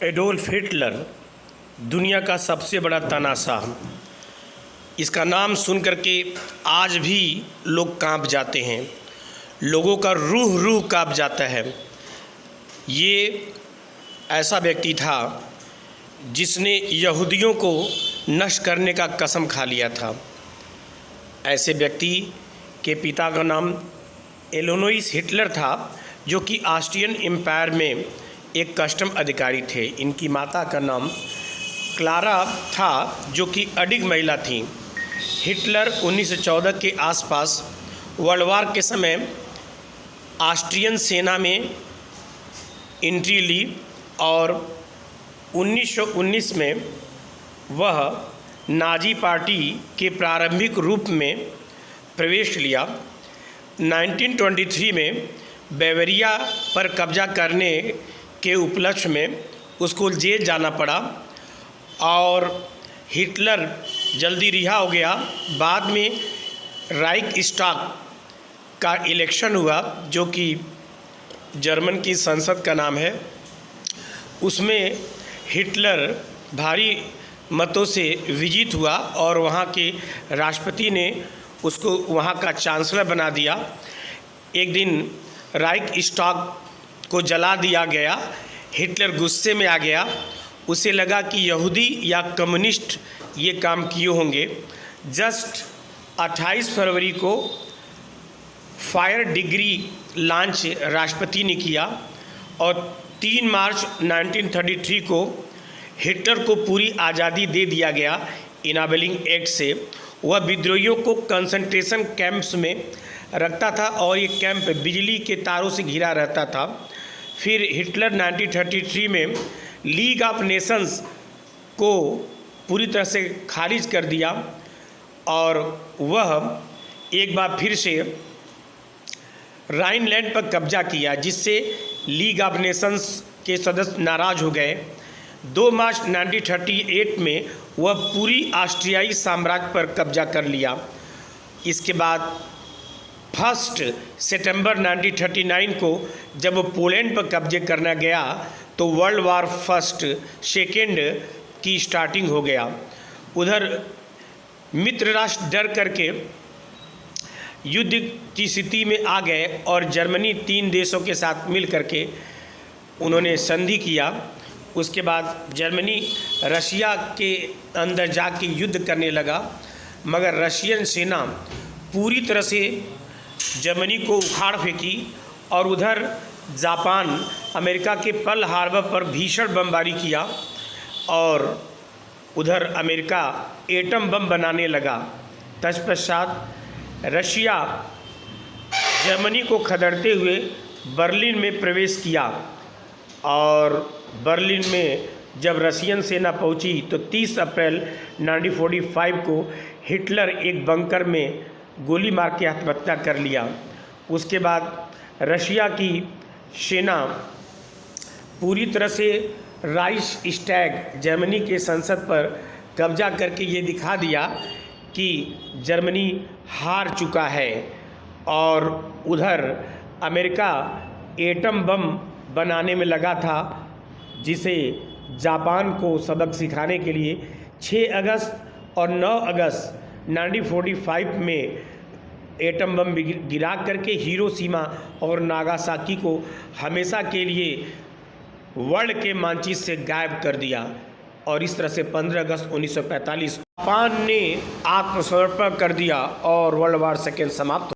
Adolf Hitler दुनिया का सबसे बड़ा तानाशाह। इसका नाम सुन करके आज भी लोग कांप जाते हैं, लोगों का रूह रूह कांप जाता है। ये ऐसा व्यक्ति था जिसने यहूदियों को नष्ट करने का कसम खा लिया था। ऐसे व्यक्ति के पिता का नाम एलोइस हिटलर था, जो कि ऑस्ट्रियन एम्पायर में एक कस्टम अधिकारी थे। इनकी माता का नाम क्लारा था, जो कि अडिग महिला थी। हिटलर 1914 के आसपास वर्ल्ड वार के समय ऑस्ट्रियन सेना में एंट्री ली और 1919 में वह नाजी पार्टी के प्रारंभिक रूप में प्रवेश लिया। 1923 में बावेरिया पर कब्जा करने के उपलक्ष्य में उसको जेल जाना पड़ा और हिटलर जल्दी रिहा हो गया। बाद में राइखस्टाग का इलेक्शन हुआ, जो कि जर्मन की संसद का नाम है। उसमें हिटलर भारी मतों से विजित हुआ और वहाँ के राष्ट्रपति ने उसको वहाँ का चांसलर बना दिया। एक दिन राइखस्टाग को जला दिया गया। हिटलर गुस्से में आ गया। उसे लगा कि यहूदी या कम्युनिस्ट ये काम किए होंगे। जस्ट 28 फरवरी को फायर डिग्री लॉन्च राष्ट्रपति ने किया और 3 मार्च 1933 को हिटलर को पूरी आज़ादी दे दिया गया इनाबलिंग एक्ट से। वह विद्रोहियों को कंसंट्रेशन कैंप्स में रखता था और ये कैंप बिजली के तारों से घिरा रहता था। फिर हिटलर 1933 में लीग ऑफ नेशंस को पूरी तरह से खारिज कर दिया और वह एक बार फिर से राइनलैंड पर कब्जा किया, जिससे लीग ऑफ नेशंस के सदस्य नाराज हो गए। 2 मार्च 1938 में वह पूरी ऑस्ट्रियाई साम्राज्य पर कब्जा कर लिया। इसके बाद 1 सितंबर 1939 को जब पोलैंड पर कब्जे करना गया तो वर्ल्ड वार फर्स्ट सेकेंड की स्टार्टिंग हो गया। उधर मित्र राष्ट्र डर करके युद्ध की स्थिति में आ गए और जर्मनी 3 देशों के साथ मिल करके उन्होंने संधि किया। उसके बाद जर्मनी रशिया के अंदर जाके युद्ध करने लगा, मगर रशियन सेना पूरी तरह से जर्मनी को उखाड़ फेंकी और उधर जापान अमेरिका के पर्ल हार्बर पर भीषण बमबारी किया और उधर अमेरिका एटम बम बनाने लगा। तत्पश्चात रशिया जर्मनी को खदेड़ते हुए बर्लिन में प्रवेश किया और बर्लिन में जब रशियन सेना पहुंची तो 30 अप्रैल 1945 को हिटलर एक बंकर में गोली मार के आत्महत्या कर लिया। उसके बाद रशिया की सेना पूरी तरह से राइखस्टैग जर्मनी के संसद पर कब्जा करके ये दिखा दिया कि जर्मनी हार चुका है और उधर अमेरिका एटम बम बनाने में लगा था, जिसे जापान को सबक सिखाने के लिए 6 अगस्त और 9 अगस्त 1945 में एटम बम गिरा करके हिरोशिमा और नागासाकी को हमेशा के लिए वर्ल्ड के मानचित्र से गायब कर दिया। और इस तरह से 15 अगस्त 1945 जापान ने आत्मसमर्पण कर दिया और वर्ल्ड वार सेकेंड समाप्त